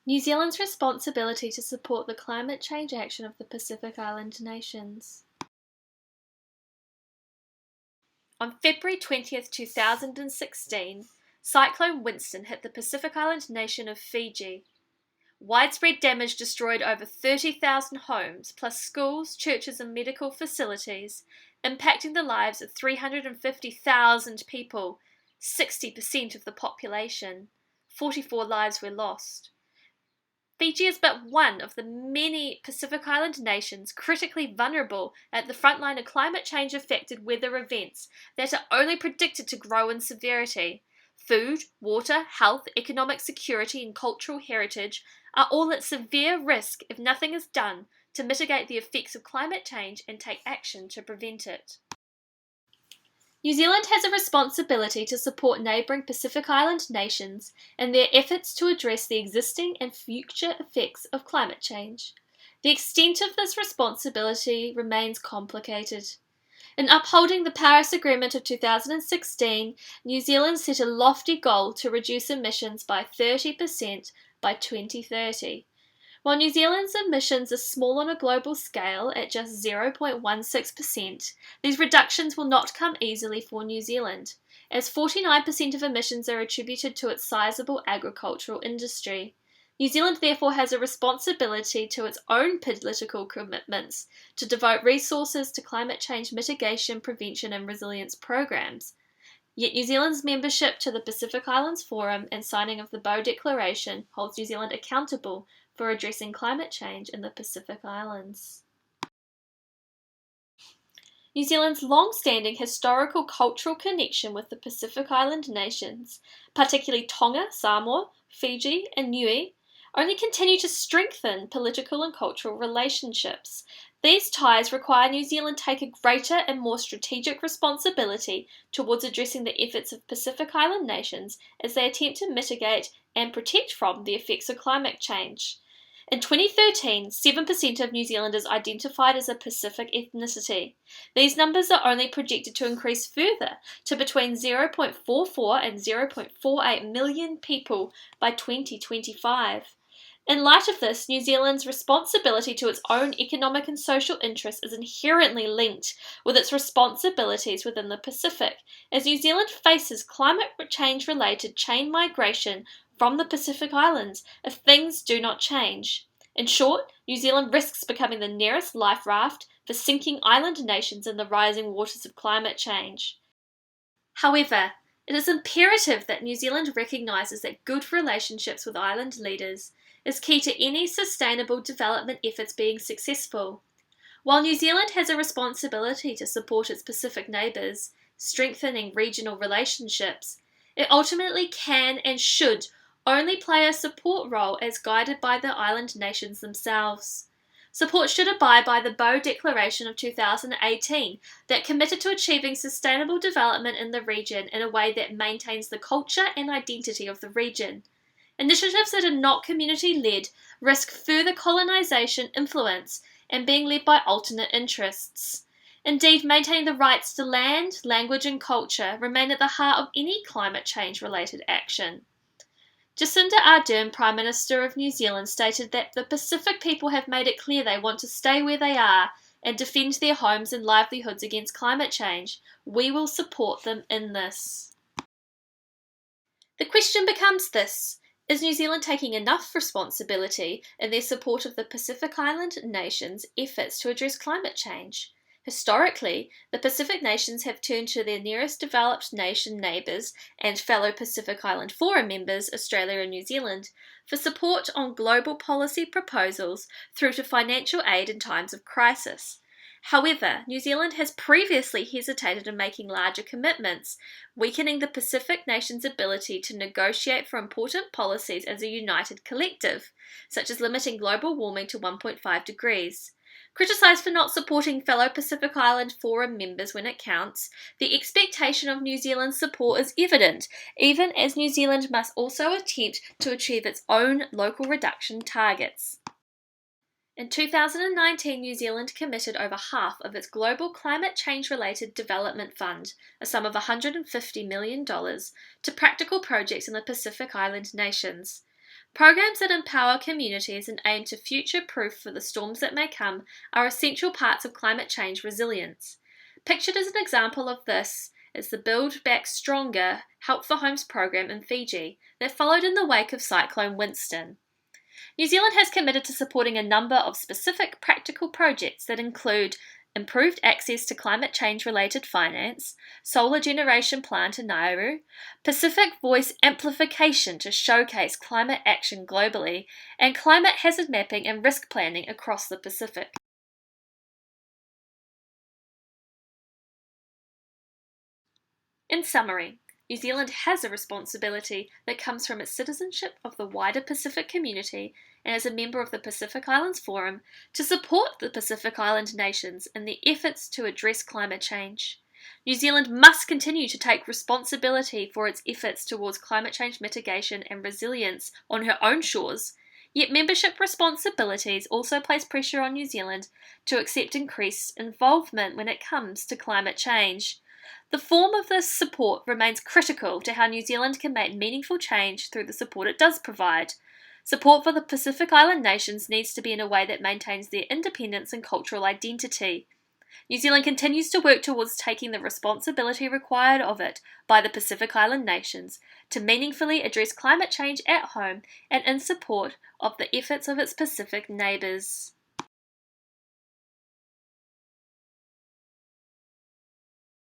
New Zealand's responsibility to support the climate change action of the Pacific Island nations. On February 20th, 2016, Cyclone Winston hit the Pacific Island nation of Fiji. Widespread damage destroyed over 30,000 homes, plus schools, churches and medical facilities, impacting the lives of 350,000 people, 60% of the population. 44 lives were lost. Fiji is but one of the many Pacific Island nations critically vulnerable at the front line of climate change affected weather events that are only predicted to grow in severity. Food, water, health, economic security and cultural heritage are all at severe risk if nothing is done to mitigate the effects of climate change and take action to prevent it. New Zealand has a responsibility to support neighbouring Pacific Island nations in their efforts to address the existing and future effects of climate change. The extent of this responsibility remains complicated. In upholding the Paris Agreement of 2016, New Zealand set a lofty goal to reduce emissions by 30% by 2030. While New Zealand's emissions are small on a global scale at just 0.16%, these reductions will not come easily for New Zealand, as 49% of emissions are attributed to its sizable agricultural industry. New Zealand therefore has a responsibility to its own political commitments to devote resources to climate change mitigation, prevention and resilience programs. Yet New Zealand's membership to the Pacific Islands Forum and signing of the Bow Declaration holds New Zealand accountable for addressing climate change in the Pacific Islands. New Zealand's long-standing historical cultural connection with the Pacific Island nations, particularly Tonga, Samoa, Fiji and Niue, only continue to strengthen political and cultural relationships. These ties require New Zealand take a greater and more strategic responsibility towards addressing the efforts of Pacific Island nations as they attempt to mitigate and protect from the effects of climate change. In 2013, 7% of New Zealanders identified as a Pacific ethnicity. These numbers are only projected to increase further to between 0.44 and 0.48 million people by 2025. In light of this, New Zealand's responsibility to its own economic and social interests is inherently linked with its responsibilities within the Pacific, as New Zealand faces climate change-related chain migration from the Pacific Islands if things do not change. In short, New Zealand risks becoming the nearest life raft for sinking island nations in the rising waters of climate change. However, it is imperative that New Zealand recognises that good relationships with island leaders is key to any sustainable development efforts being successful. While New Zealand has a responsibility to support its Pacific neighbours, strengthening regional relationships, it ultimately can and should only play a support role as guided by the island nations themselves. Support should abide by the Bow Declaration of 2018 that committed to achieving sustainable development in the region in a way that maintains the culture and identity of the region. Initiatives that are not community-led risk further colonisation influence and being led by alternate interests. Indeed, maintaining the rights to land, language and culture remain at the heart of any climate change-related action. Jacinda Ardern, Prime Minister of New Zealand, stated that the Pacific people have made it clear they want to stay where they are and defend their homes and livelihoods against climate change. We will support them in this. The question becomes this: is New Zealand taking enough responsibility in their support of the Pacific Island nations' efforts to address climate change? Historically, the Pacific nations have turned to their nearest developed nation neighbours and fellow Pacific Island Forum members, Australia and New Zealand, for support on global policy proposals through to financial aid in times of crisis. However, New Zealand has previously hesitated in making larger commitments, weakening the Pacific nations' ability to negotiate for important policies as a united collective, such as limiting global warming to 1.5 degrees. Criticised for not supporting fellow Pacific Island Forum members when it counts, the expectation of New Zealand's support is evident, even as New Zealand must also attempt to achieve its own local reduction targets. In 2019, New Zealand committed over half of its global climate change-related development fund, a sum of $150 million, to practical projects in the Pacific Island nations. Programs that empower communities and aim to future-proof for the storms that may come are essential parts of climate change resilience. Pictured as an example of this is the Build Back Stronger Help for Homes program in Fiji that followed in the wake of Cyclone Winston. New Zealand has committed to supporting a number of specific practical projects that include improved access to climate change-related finance, solar generation plant in Nauru, Pacific voice amplification to showcase climate action globally, and climate hazard mapping and risk planning across the Pacific. In summary, New Zealand has a responsibility that comes from its citizenship of the wider Pacific community and as a member of the Pacific Islands Forum to support the Pacific Island nations in their efforts to address climate change. New Zealand must continue to take responsibility for its efforts towards climate change mitigation and resilience on her own shores, yet membership responsibilities also place pressure on New Zealand to accept increased involvement when it comes to climate change. The form of this support remains critical to how New Zealand can make meaningful change through the support it does provide. Support for the Pacific Island nations needs to be in a way that maintains their independence and cultural identity. New Zealand continues to work towards taking the responsibility required of it by the Pacific Island nations to meaningfully address climate change at home and in support of the efforts of its Pacific neighbours.